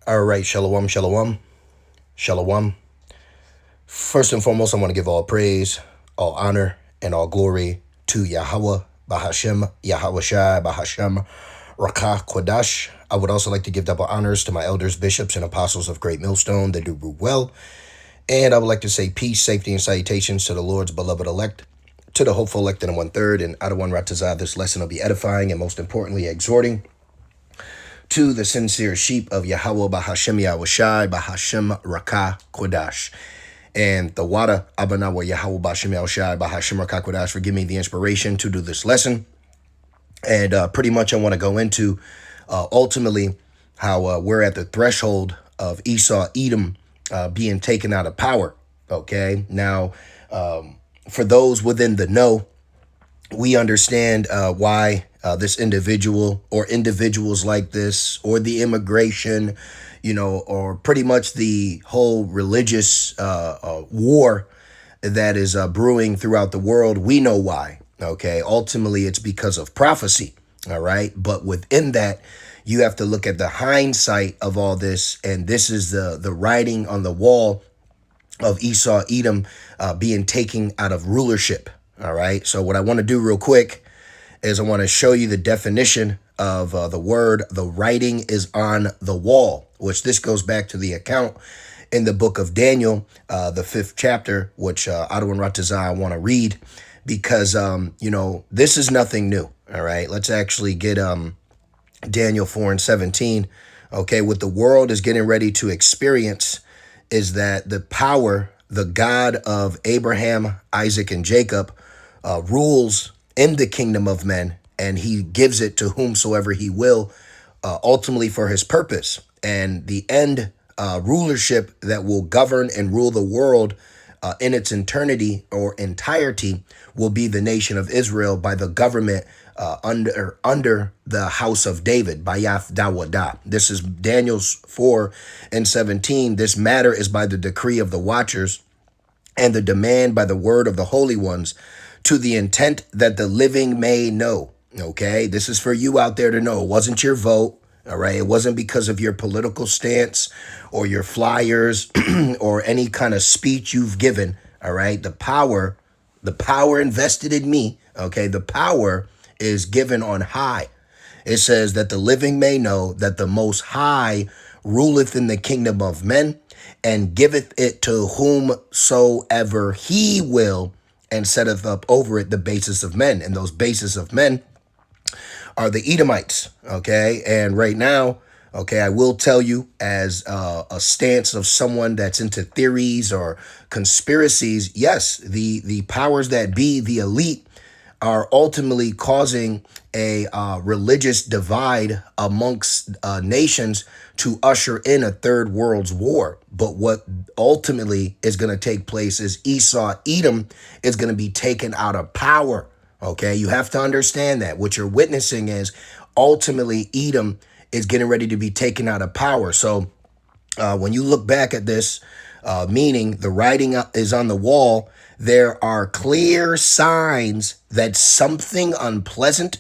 All right, shalom, shalom, shalom. First and foremost, I want to give all praise, all honor, and all glory to Yahweh, Bahashem, Yahweh Shai, Bahashem, Rakah, Kodash. I would also like to give double honors to my elders, bishops, and apostles of Great Millstone that do rule well. And I would like to say peace, safety, and salutations to the Lord's beloved elect, to the hopeful elect in 1/3, and Adawan Ratazah. This lesson will be edifying and most importantly exhorting to the sincere sheep of Yahweh Bahashem Yahushai Bahashem Rakah Kodash. And the Wada Abanawa Yahweh Bahashem Yahushai Bahashem Rakah Kodash for giving me the inspiration to do this lesson. And pretty much I want to go into ultimately how we're at the threshold of Esau Edom being taken out of power. Okay, now for those within the know, we understand why this individual or individuals like this or the immigration, or pretty much the whole religious war that is brewing throughout the world. We know why. Okay. Ultimately, it's because of prophecy. All right. But within that, you have to look at the hindsight of all this. And this is the writing on the wall of Esau Edom being taken out of rulership. All right. So what I want to do real quick is I want to show you the definition of the word, the writing is on the wall, which this goes back to the account in the book of Daniel, the 5th chapter, which Adawan Ratazah I want to read because, this is nothing new. All right. Let's actually get Daniel 4:17. Okay. What the world is getting ready to experience is that the power, the God of Abraham, Isaac, and Jacob rules in the kingdom of men, and he gives it to whomsoever he will, ultimately for his purpose. And the end rulership that will govern and rule the world in its eternity or entirety will be the nation of Israel by the government under the house of David, Bayath Dawadah. This is Daniel's 4:17. This matter is by the decree of the watchers and the demand by the word of the holy ones, to the intent that the living may know. Okay, this is for you out there to know. It wasn't your vote. All right, it wasn't because of your political stance or your flyers or any kind of speech you've given. All right, the power invested in me. Okay, the power is given on high. It says that the living may know that the Most High ruleth in the kingdom of men and giveth it to whomsoever he will, and setteth up over it the basis of men. And those basis of men are the Edomites. Okay. And right now, okay, I will tell you as a stance of someone that's into theories or conspiracies. Yes, the powers that be, the elite, are ultimately causing a religious divide amongst nations to usher in a third world's war. But what ultimately is going to take place is Esau Edom is going to be taken out of power. Okay, you have to understand that. What you're witnessing is ultimately Edom is getting ready to be taken out of power. So when you look back at this, meaning the writing is on the wall, there are clear signs that something unpleasant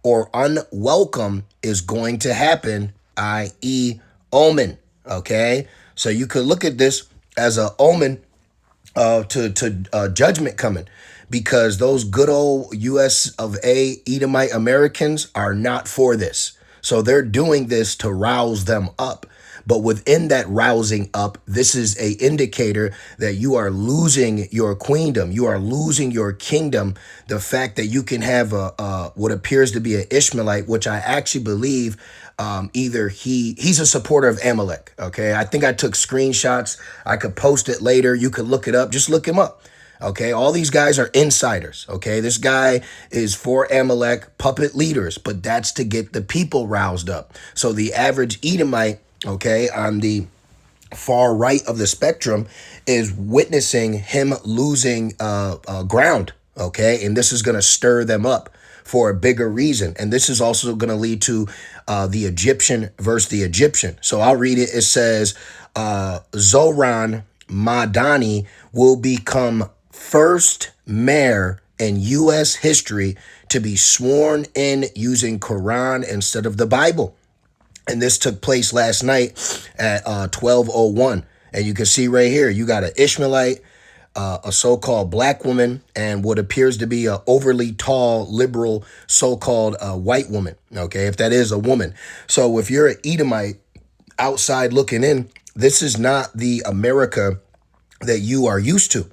or unwelcome is going to happen, i.e. omen. Okay, so you could look at this as an omen to judgment coming, because those good old US of A Edomite Americans are not for this. So they're doing this to rouse them up. But within that rousing up, this is a indicator that you are losing your queendom. You are losing your kingdom. The fact that you can have what appears to be an Ishmaelite, which I actually believe either he's a supporter of Amalek. Okay, I think I took screenshots. I could post it later. You could look it up. Just look him up. Okay, all these guys are insiders. Okay, this guy is for Amalek puppet leaders, but that's to get the people roused up. So the average Edomite, okay, on the far right of the spectrum, is witnessing him losing ground. Okay, and this is going to stir them up for a bigger reason. And this is also going to lead to the Egyptian versus the Egyptian. So I'll read it. It says, Zoran Madani will become first mayor in U.S. history to be sworn in using Quran instead of the Bible. And this took place last night at 12:01. And you can see right here, you got an Ishmaelite, a so-called black woman, and what appears to be a overly tall, liberal, so-called white woman. Okay, if that is a woman. So if you're an Edomite outside looking in, this is not the America that you are used to.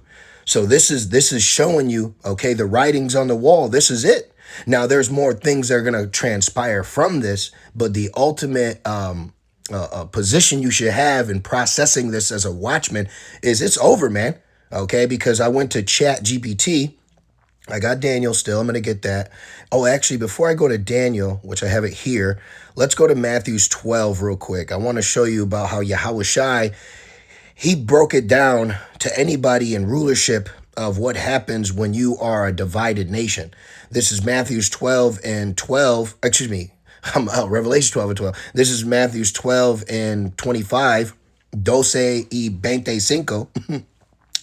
So this is showing you, okay, the writings on the wall. This is it. Now there's more things that are going to transpire from this, but the ultimate position you should have in processing this as a watchman is it's over, man. Okay, because I went to Chat GPT. I got Daniel still. I'm going to get that. Oh, actually, before I go to Daniel, which I have it here, let's go to Matthew's 12 real quick. I want to show you about how Yahweh Shai, he broke it down to anybody in rulership of what happens when you are a divided nation. This is Matthew's 12 and 12. Excuse me. Revelation 12 and 12. This is Matthew's 12 and 25. Doce y 25.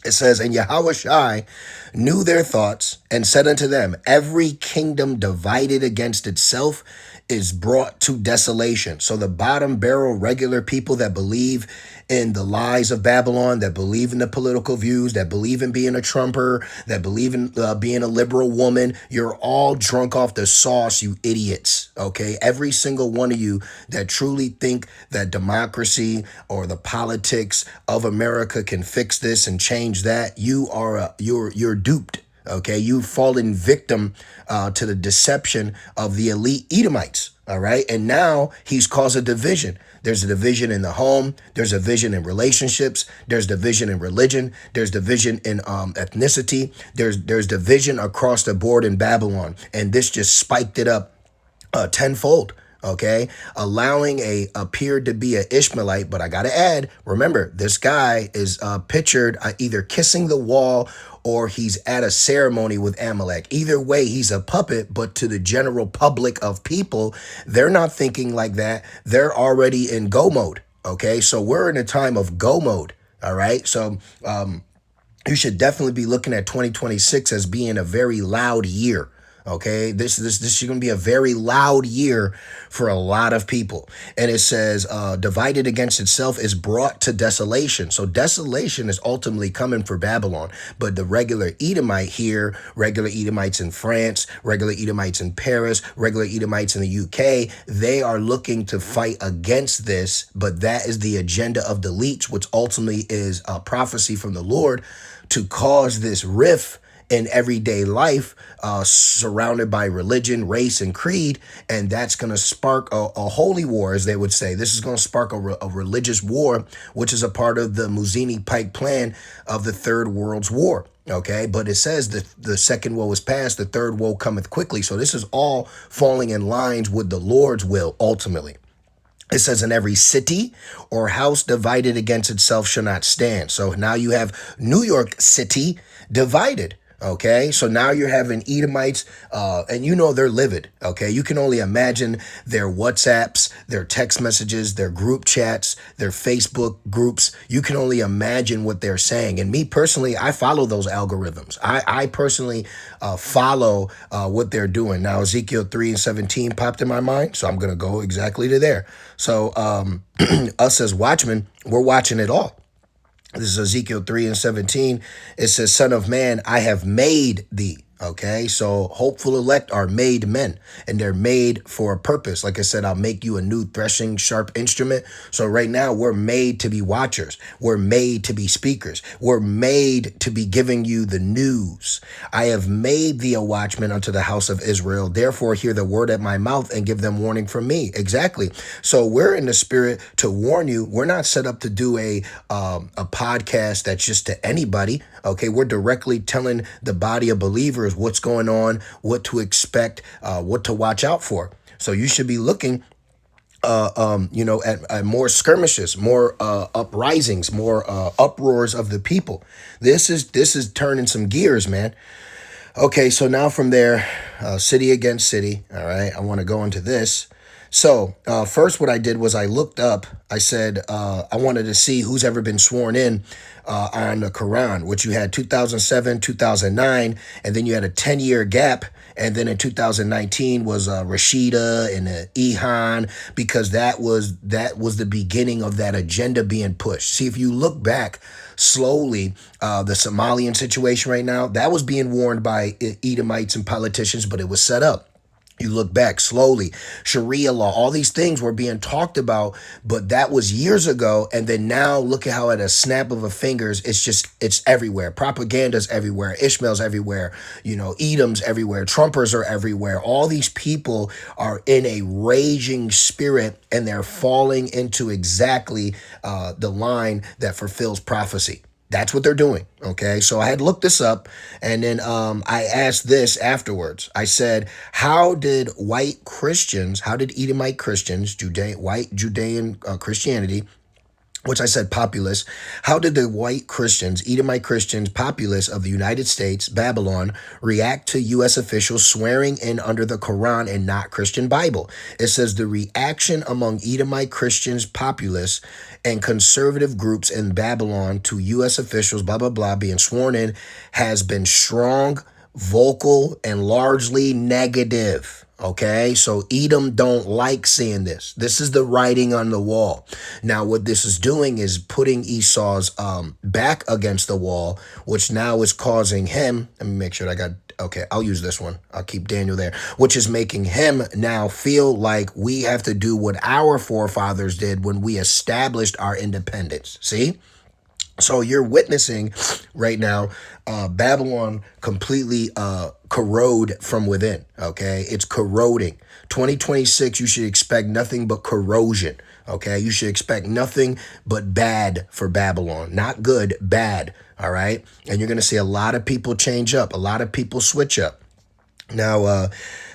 It says, and Yahweh Shai knew their thoughts and said unto them, every kingdom divided against itself is brought to desolation. So the bottom barrel regular people that believe in the lies of Babylon, that believe in the political views, that believe in being a Trumper, that believe in being a liberal woman, you're all drunk off the sauce, you idiots. Okay, every single one of you that truly think that democracy or the politics of America can fix this and change that, you're duped. Okay, you've fallen victim to the deception of the elite Edomites. All right, and now he's caused a division. There's a division in the home. There's a division in relationships. There's division in religion. There's division in ethnicity. There's division across the board in Babylon, and this just spiked it up tenfold. Okay, allowing a appeared to be an Ishmaelite, but I gotta add, remember, this guy is pictured either kissing the wall or he's at a ceremony with Amalek. Either way, he's a puppet, but to the general public of people, they're not thinking like that. They're already in go mode. Okay, so we're in a time of go mode. All right, so you should definitely be looking at 2026 as being a very loud year. Okay, this is going to be a very loud year for a lot of people. And it says, divided against itself is brought to desolation. So desolation is ultimately coming for Babylon. But the regular Edomite here, regular Edomites in France, regular Edomites in Paris, regular Edomites in the UK, they are looking to fight against this. But that is the agenda of the leech, which ultimately is a prophecy from the Lord to cause this rift in everyday life, surrounded by religion, race, and creed. And that's going to spark a holy war, as they would say. This is going to spark a religious war, which is a part of the Muzini Pike plan of the Third World's War. Okay, but it says that the second woe is past, the third woe cometh quickly. So this is all falling in lines with the Lord's will ultimately. It says, in every city or house divided against itself shall not stand. So now you have New York City divided. Okay, so now you're having Edomites, and you know they're livid. Okay, you can only imagine their WhatsApps, their text messages, their group chats, their Facebook groups. You can only imagine what they're saying. And me personally, I follow those algorithms. I personally follow what they're doing. Now, Ezekiel 3 and 17 popped in my mind, so I'm going to go exactly to there. So us as watchmen, we're watching it all. This is Ezekiel 3 and 17. It says, Son of man, I have made thee. Okay, so hopeful elect are made men, and they're made for a purpose. Like I said, I'll make you a new threshing sharp instrument. So right now we're made to be watchers. We're made to be speakers. We're made to be giving you the news. I have made thee a watchman unto the house of Israel. Therefore hear the word at my mouth and give them warning from me. Exactly. So we're in the spirit to warn you. We're not set up to do a podcast that's just to anybody. Okay, we're directly telling the body of believers what's going on, what to expect, what to watch out for. So you should be looking, at more skirmishes, more uprisings, more uproars of the people. This is turning some gears, man. Okay, so now from there, city against city. All right, I want to go into this. So first what I did was I looked up, I said, I wanted to see who's ever been sworn in on the Quran, which you had 2007, 2009, and then you had a 10-year gap, And then in 2019 was Rashida and Ihan, because that was the beginning of that agenda being pushed. See, if you look back slowly, the Somalian situation right now, that was being warned by Edomites and politicians, but it was set up. You look back slowly, Sharia law, all these things were being talked about, but that was years ago. And then now look at how at a snap of a fingers, it's everywhere. Propaganda's everywhere. Ishmael's everywhere. Edom's everywhere. Trumpers are everywhere. All these people are in a raging spirit, and they're falling into exactly the line that fulfills prophecy. That's what they're doing. Okay. So I had looked this up, and then I asked this afterwards. I said, how did Edomite Christians, white Judean Christianity, which I said populace, how did the white Christians, Edomite Christians, populace of the United States, Babylon, react to U.S. officials swearing in under the Quran and not Christian Bible? It says the reaction among Edomite Christians, populace, and conservative groups in Babylon to U.S. officials, blah, blah, blah, being sworn in has been strong, vocal, and largely negative. Okay, so Edom don't like seeing this. This is the writing on the wall. Now, what this is doing is putting Esau's back against the wall, which now is causing him, let me make sure I got, okay, I'll use this one. I'll keep Daniel there, which is making him now feel like we have to do what our forefathers did when we established our independence. See? So you're witnessing right now Babylon completely corrode from within, okay? It's corroding. 2026, you should expect nothing but corrosion, okay? You should expect nothing but bad for Babylon. Not good, bad, all right? And you're going to see a lot of people change up, a lot of people switch up. Now,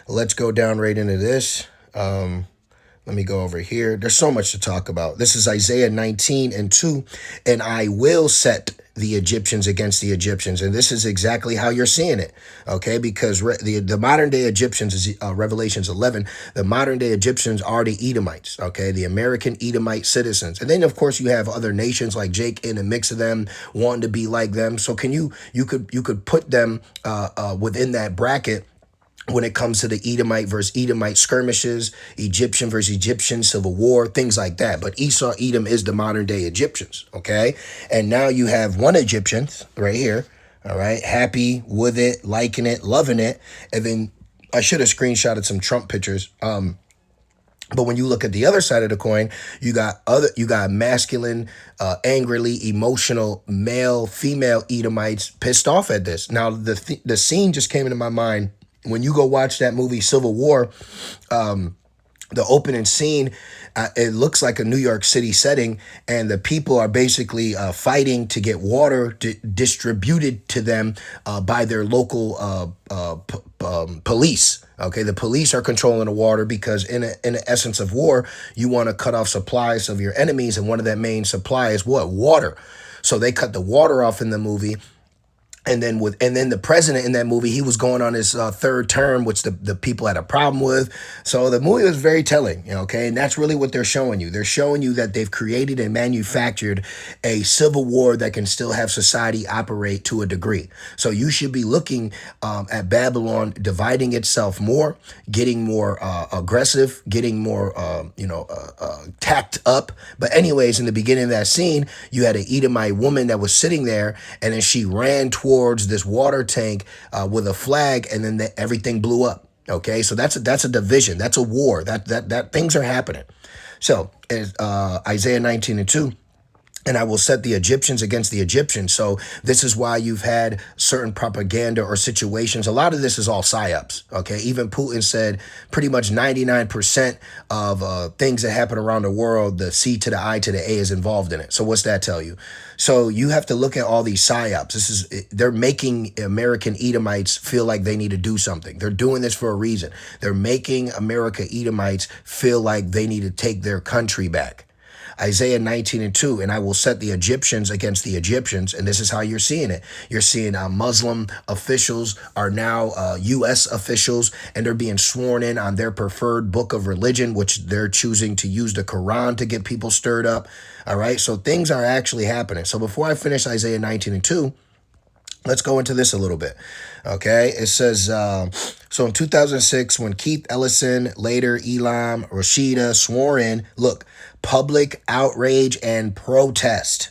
let's go down right into this. Let me go over here. There's so much to talk about. This is Isaiah 19:2. And I will set the Egyptians against the Egyptians. And this is exactly how you're seeing it. Okay. Because the modern day Egyptians is Revelations 11. The modern day Egyptians are the Edomites. Okay. The American Edomite citizens. And then of course you have other nations like Jake in a mix of them wanting to be like them. So can you could put them within that bracket when it comes to the Edomite versus Edomite skirmishes, Egyptian versus Egyptian civil war, things like that. But Esau, Edom is the modern day Egyptians, okay? And now you have one Egyptian right here, all right, happy with it, liking it, loving it. And then I should have screenshotted some Trump pictures. But when you look at the other side of the coin, you got masculine, angrily emotional male, female Edomites pissed off at this. Now the scene just came into my mind. When you go watch that movie Civil War, the opening scene, it looks like a New York City setting, and the people are basically fighting to get water distributed to them by their local police. Okay, the police are controlling the water because in the essence of war, you want to cut off supplies of your enemies, and one of that main supply is what? Water. So they cut the water off in the movie. And then the president in that movie, he was going on his third term, which the people had a problem with. So the movie was very telling, okay? And that's really what they're showing you. They're showing you that they've created and manufactured a civil war that can still have society operate to a degree. So you should be looking at Babylon dividing itself more, getting more aggressive, getting more, tacked up. But anyways, in the beginning of that scene, you had an Edomite woman that was sitting there, and then she ran towards this water tank with a flag, and then everything blew up. Okay, so that's a division, that's a war, that things are happening. So Isaiah 19:2. And I will set the Egyptians against the Egyptians. So this is why you've had certain propaganda or situations. A lot of this is all psyops. Okay. Even Putin said pretty much 99% of things that happen around the world, the C to the I to the A is involved in it. So what's that tell you? So you have to look at all these psyops. They're making American Edomites feel like they need to do something. They're doing this for a reason. They're making America Edomites feel like they need to take their country back. Isaiah 19:2, and I will set the Egyptians against the Egyptians. And this is how you're seeing it. You're seeing Muslim officials are now U.S. officials, and they're being sworn in on their preferred book of religion, which they're choosing to use the Quran to get people stirred up. All right. So things are actually happening. So before I finish Isaiah 19:2, Let's go into this a little bit. Okay. It says, so in 2006, when Keith Ellison, later Elam Rashida, swore in, look, public outrage and protest.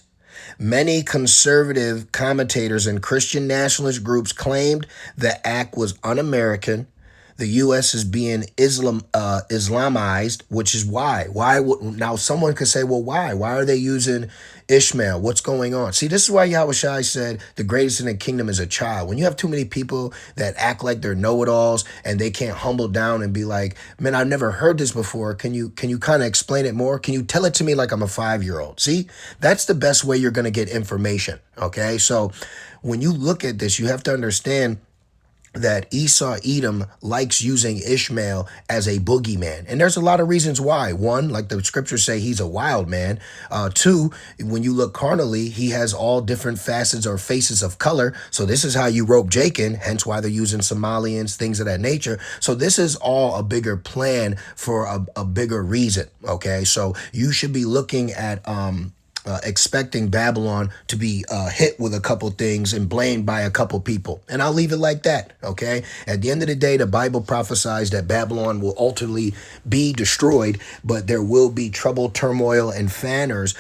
Many conservative commentators and Christian nationalist groups claimed the act was un-American. The U.S. is being Islamized, which is why. Why would now someone could say, well, why? Why are they using Ishmael? What's going on? See, this is why Yahweh Shai said the greatest in the kingdom is a child. When you have too many people that act like they're know-it-alls and they can't humble down and be like, man, I've never heard this before. Can you kind of explain it more? Can you tell it to me like I'm a 5-year-old? See, that's the best way you're going to get information. Okay, so when you look at this, you have to understand that Esau Edom likes using Ishmael as a boogeyman. And there's a lot of reasons why. One, like the scriptures say, he's a wild man. Two, when you look carnally, he has all different facets or faces of color. So this is how you rope Jacob, hence why they're using Somalians, things of that nature. So this is all a bigger plan for a bigger reason. Okay, so you should be looking at expecting Babylon to be hit with a couple things and blamed by a couple people. And I'll leave it like that, okay? At the end of the day, the Bible prophesies that Babylon will ultimately be destroyed, but there will be trouble, turmoil, and fanners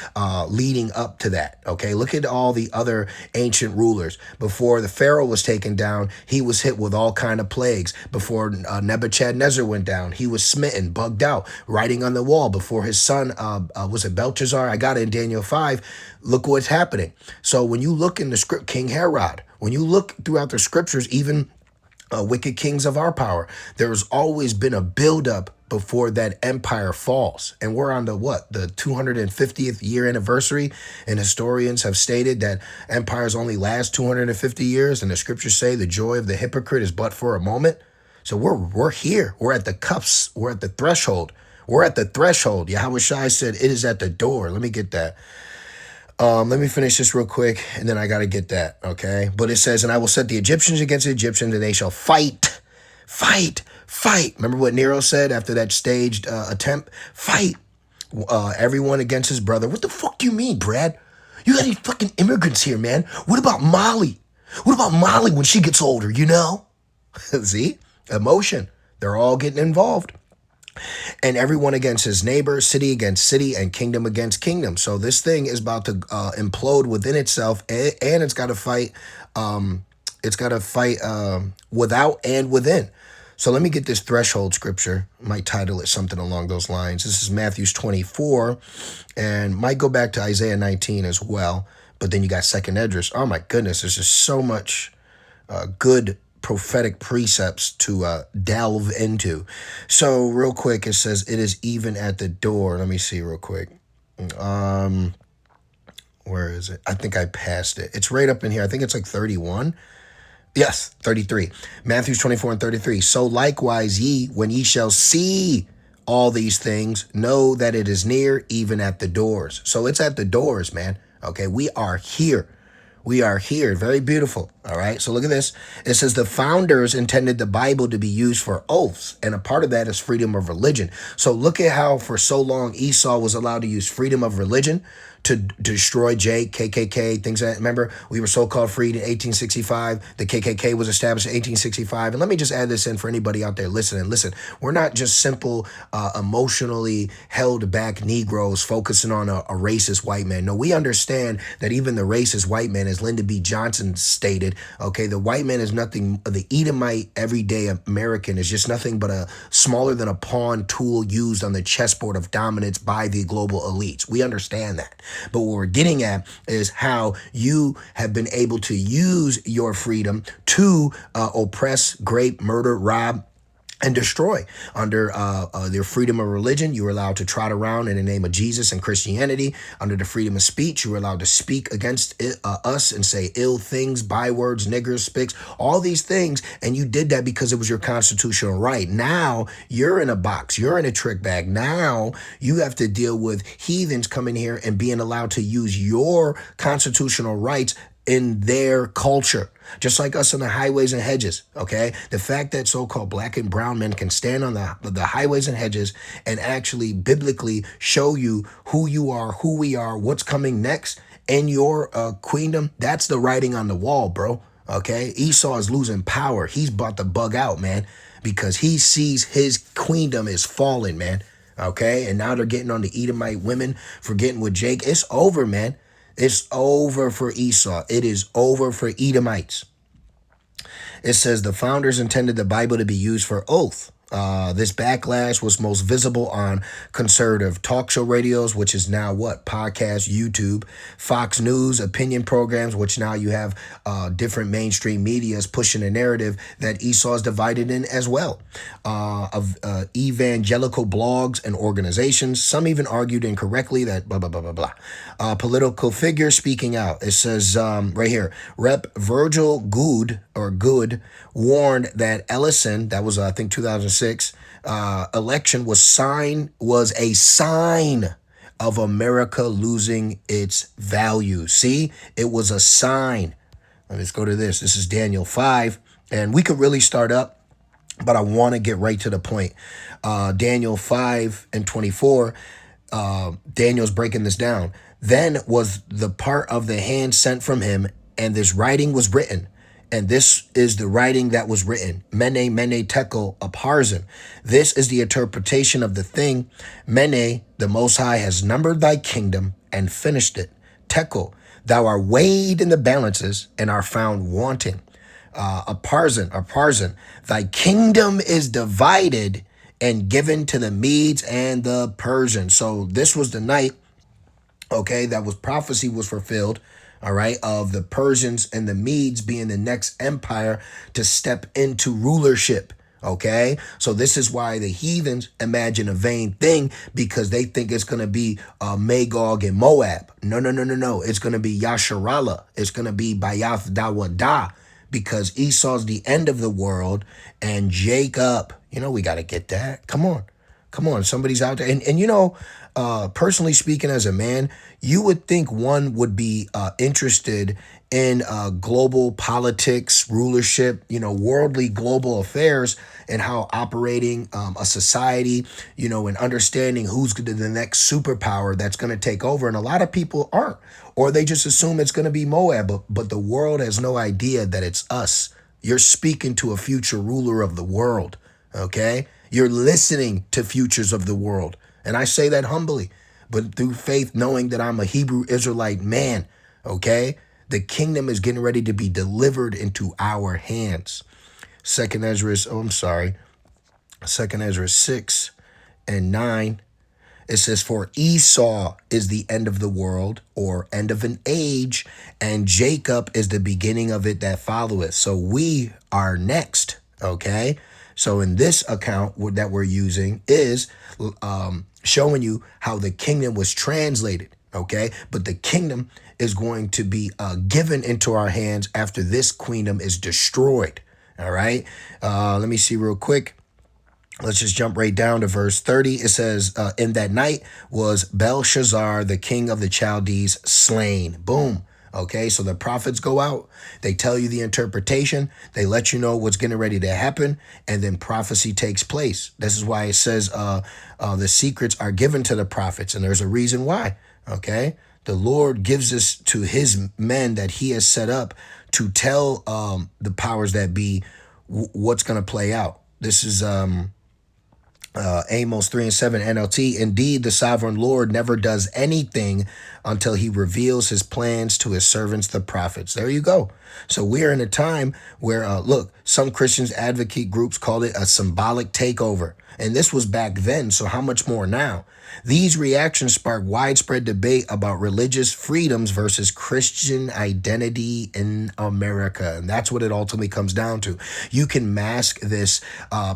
leading up to that, okay? Look at all the other ancient rulers. Before the Pharaoh was taken down, he was hit with all kind of plagues. Before Nebuchadnezzar went down, he was smitten, bugged out, writing on the wall. Before his son, was it Belshazzar? I got it in Daniel 5. Look what's happening. So when you look in the script, King Herod, when you look throughout the scriptures, even wicked kings of our power, there's always been a buildup before that empire falls. And we're on the 250th year anniversary. And historians have stated that empires only last 250 years. And the scriptures say the joy of the hypocrite is but for a moment. So we're here. We're at the cups. We're at the threshold. We're at the threshold. Yahweh Shai said it is at the door. Let me get that. Let me finish this real quick, and then I got to get that, okay? But it says, and I will set the Egyptians against the Egyptians, and they shall fight. Remember what Nero said after that staged attempt? Fight. Everyone against his brother. What the fuck do you mean, Brad? You got any fucking immigrants here, man. What about Molly? What about Molly when she gets older, you know? See? Emotion. They're all getting involved. And everyone against his neighbor, city against city, and kingdom against kingdom. So this thing is about to implode within itself, and it's got to fight. It's got to fight without and within. So let me get this threshold scripture. Might title it something along those lines. This is Matthew 24, and might go back to Isaiah 19 as well. But then you got Second Esdras. Oh my goodness, there's just so much good prophetic precepts to delve into. So real quick, it says it is even at the door. Let me see real quick. Where is it? I think I passed it. It's right up in here. I think it's like 31. Yes, 33. Matthew 24 and 33. So likewise ye, when ye shall see all these things, know that it is near, even at the doors. So it's at the doors, man. Okay, we are here. We are here. Very beautiful. All right. So look at this. It says the founders intended the Bible to be used for oaths. And a part of that is freedom of religion. So look at how for so long Esau was allowed to use freedom of religion to destroy KKK, things like that. Remember, we were so-called freed in 1865. The KKK was established in 1865. And let me just add this in for anybody out there listening. Listen, we're not just simple, emotionally held back Negroes focusing on a racist white man. No, we understand that even the racist white man, as Lyndon B. Johnson stated, okay, the white man is nothing, the Edomite everyday American is just nothing but a smaller than a pawn tool used on the chessboard of dominance by the global elites. We understand that. But what we're getting at is how you have been able to use your freedom to oppress, grape, murder, rob, and destroy. Under their freedom of religion, you were allowed to trot around in the name of Jesus and Christianity. Under the freedom of speech, you were allowed to speak against us and say ill things, bywords, niggers, spics, all these things. And you did that because it was your constitutional right. Now you're in a box. You're in a trick bag. Now you have to deal with heathens coming here and being allowed to use your constitutional rights in their culture, just like us on the highways and hedges, okay? The fact that so-called black and brown men can stand on the highways and hedges and actually biblically show you who you are, who we are, what's coming next in your queendom, that's the writing on the wall, bro. Okay, Esau is losing power. He's about to bug out, man, because he sees his queendom is falling, man. Okay, and now they're getting on the Edomite women for getting with Jake. It's over, man. It's over for Esau. It is over for Edomites. It says the founders intended the Bible to be used for oath. This backlash was most visible on conservative talk show radios, which is now what? Podcast, YouTube, Fox News, opinion programs, which now you have different mainstream medias pushing a narrative that Esau is divided in as well. Of evangelical blogs and organizations, some even argued incorrectly that blah, blah, blah, blah, blah. Political figures speaking out. It says right here, Rep. Virgil Good warned that Ellison, that was I think 2006, election was a sign of America losing its value. See, it was a sign. Let's go to this. This is Daniel 5, and we could really start up, but I want to get right to the point. Daniel 5 and 24, Daniel's breaking this down. Then was the part of the hand sent from him, and this writing was written. And this is the writing that was written. Mene, mene, tekel, upharsin. This is the interpretation of the thing. Mene, the Most High, has numbered thy kingdom and finished it. Tekel, thou art weighed in the balances and are found wanting. Upharsin, thy kingdom is divided and given to the Medes and the Persians. So this was the night, okay, that was prophecy was fulfilled. All right, of the Persians and the Medes being the next empire to step into rulership. Okay, so this is why the heathens imagine a vain thing, because they think it's going to be Magog and Moab. No. It's going to be Yasharallah. It's going to be Bayath Dawada, because Esau's the end of the world and Jacob. We got to get that. Come on. Somebody's out there. And personally speaking, as a man, you would think one would be interested in global politics, rulership, worldly global affairs, and how operating a society, and understanding who's the next superpower that's going to take over. And a lot of people aren't, or they just assume it's going to be Moab, but the world has no idea that it's us. You're speaking to a future ruler of the world, okay? You're listening to futures of the world. And I say that humbly, but through faith, knowing that I'm a Hebrew Israelite man, okay? The kingdom is getting ready to be delivered into our hands. Second Ezra 6 and 9, it says, for Esau is the end of the world, or end of an age, and Jacob is the beginning of it that followeth. So we are next, okay? So in this account that we're using is showing you how the kingdom was translated, okay? But the kingdom is going to be given into our hands after this queendom is destroyed, all right? Let me see real quick. Let's just jump right down to verse 30. It says, in that night was Belshazzar, the king of the Chaldees, slain. Boom. Okay, so the prophets go out, they tell you the interpretation, they let you know what's getting ready to happen, and then prophecy takes place. This is why it says the secrets are given to the prophets, and there's a reason why, okay? The Lord gives this to his men that he has set up to tell the powers that be what's going to play out. This is Amos 3 and 7 NLT. Indeed, the sovereign Lord never does anything until he reveals his plans to his servants, the prophets. There you go. So we're in a time where, look, some Christians advocate groups call it a symbolic takeover. And this was back then, so how much more now? These reactions sparked widespread debate about religious freedoms versus Christian identity in America. And that's what it ultimately comes down to. You can mask this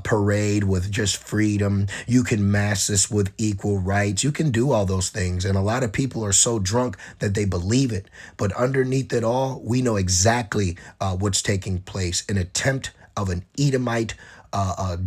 parade with just freedom. You can mask this with equal rights. You can do all those things. And a lot of people are so drunk that they believe it. But underneath it all, we know exactly what's taking place. An attempt of an Edomite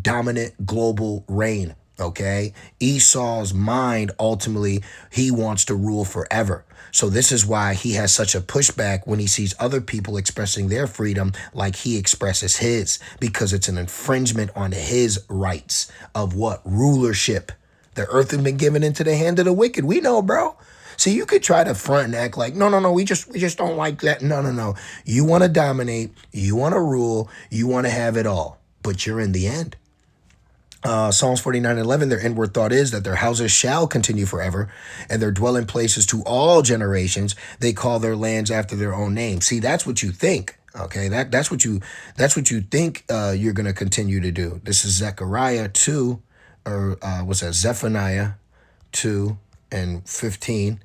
dominant global reign. Okay, Esau's mind, ultimately, he wants to rule forever. So this is why he has such a pushback when he sees other people expressing their freedom like he expresses his, because it's an infringement on his rights of what? Rulership. The earth has been given into the hand of the wicked. We know, bro. See, you could try to front and act like, no, we just don't like that. No. You want to dominate, you want to rule, you want to have it all, but you're in the end. Psalms 49:11, their inward thought is that their houses shall continue forever, and their dwelling places to all generations. They call their lands after their own name. See, that's what you think. Okay, that's what you think you're gonna continue to do. This is Zechariah 2, or what's that? Zephaniah 2:15.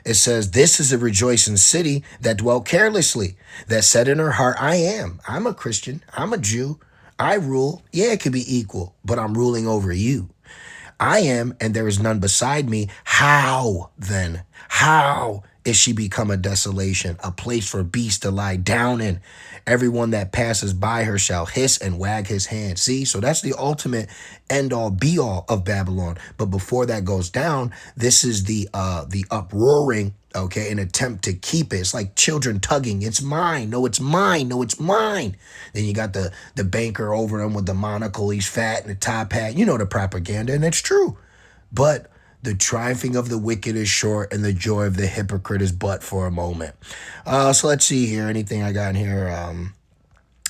It says, "This is a rejoicing city that dwelt carelessly, that said in her heart, I'm a Christian, I'm a Jew, I rule. Yeah, it could be equal, but I'm ruling over you. I am, and there is none beside me. How then? How is she become a desolation, a place for beasts to lie down in? Everyone that passes by her shall hiss and wag his hand." See, so that's the ultimate end all be all of Babylon. But before that goes down, this is the uproaring, okay, an attempt to keep it. It's like children tugging. It's mine. No, it's mine. No, it's mine. Then you got the banker over him with the monocle. He's fat and the top hat. You know the propaganda, and it's true. But the triumphing of the wicked is short, and the joy of the hypocrite is but for a moment. So let's see here. Anything I got in here?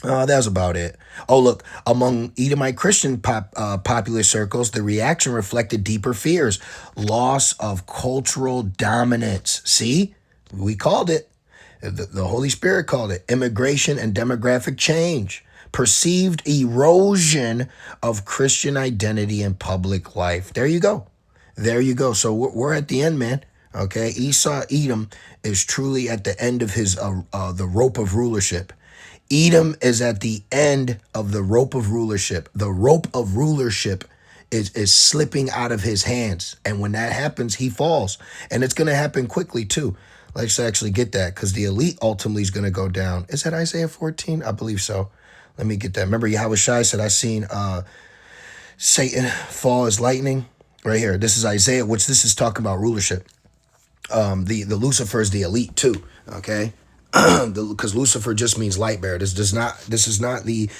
That was about it. Oh, look, among Edomite Christian popular circles, the reaction reflected deeper fears, loss of cultural dominance. See, we called it. The Holy Spirit called it immigration and demographic change, perceived erosion of Christian identity in public life. There you go. There you go. So we're at the end, man. Okay, Esau, Edom is truly at the end of his the rope of rulership. Edom is at the end of the rope of rulership. The rope of rulership is slipping out of his hands. And when that happens, he falls. And it's going to happen quickly, too. Let's actually get that, because the elite ultimately is going to go down. Is that Isaiah 14? I believe so. Let me get that. Remember, Yahweh Shai said, I seen Satan fall as lightning. Right here. This is Isaiah, which this is talking about rulership. The Lucifer is the elite, too. Okay? Because Lucifer just means light bearer. This is not the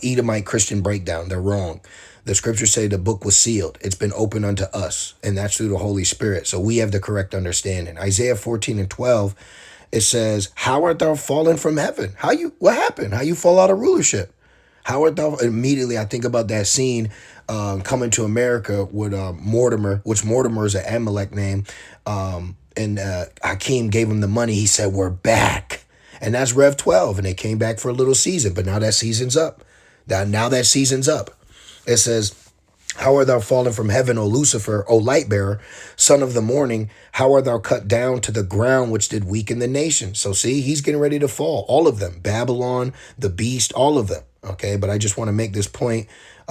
Edomite Christian breakdown. They're wrong. The scriptures say the book was sealed. It's been opened unto us, and that's through the Holy Spirit. So we have the correct understanding. Isaiah 14:12, it says, "How art thou fallen from heaven?" What happened? How you fall out of rulership? How art thou? Immediately I think about that scene coming to America with Mortimer, which Mortimer is an Amalek name. And Hakeem gave him the money. He said, "We're back." And that's Rev 12. And they came back for a little season. But now that season's up. Now that season's up. It says, "How art thou fallen from heaven, O Lucifer, O light bearer, son of the morning? How art thou cut down to the ground, which did weaken the nation?" So see, he's getting ready to fall. All of them. Babylon, the beast, all of them. Okay, but I just want to make this point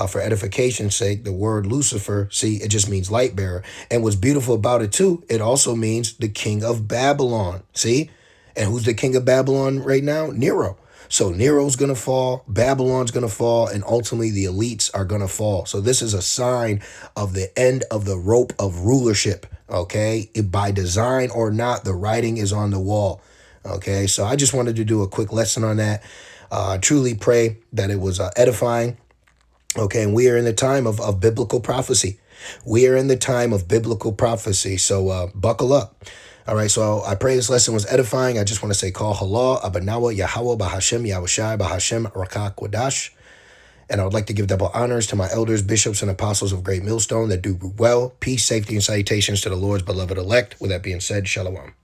for edification's sake. The word Lucifer, see, it just means light bearer. And what's beautiful about it too, it also means the king of Babylon. See? And who's the king of Babylon right now? Nero. So Nero's going to fall, Babylon's going to fall, and ultimately the elites are going to fall. So this is a sign of the end of the rope of rulership. Okay? By design or not, the writing is on the wall. Okay? So I just wanted to do a quick lesson on that. Truly pray that it was edifying. Okay, and we are in the time of biblical prophecy. We are in the time of biblical prophecy. So buckle up. All right, so I pray this lesson was edifying. I just want to say, Call Halal, Abanawa, Yahweh, Bahashem, Yahushai, Bahashem, Rakak, Wadash. And I would like to give double honors to my elders, bishops, and apostles of Great Millstone that do well. Peace, safety, and salutations to the Lord's beloved elect. With that being said, Shalom.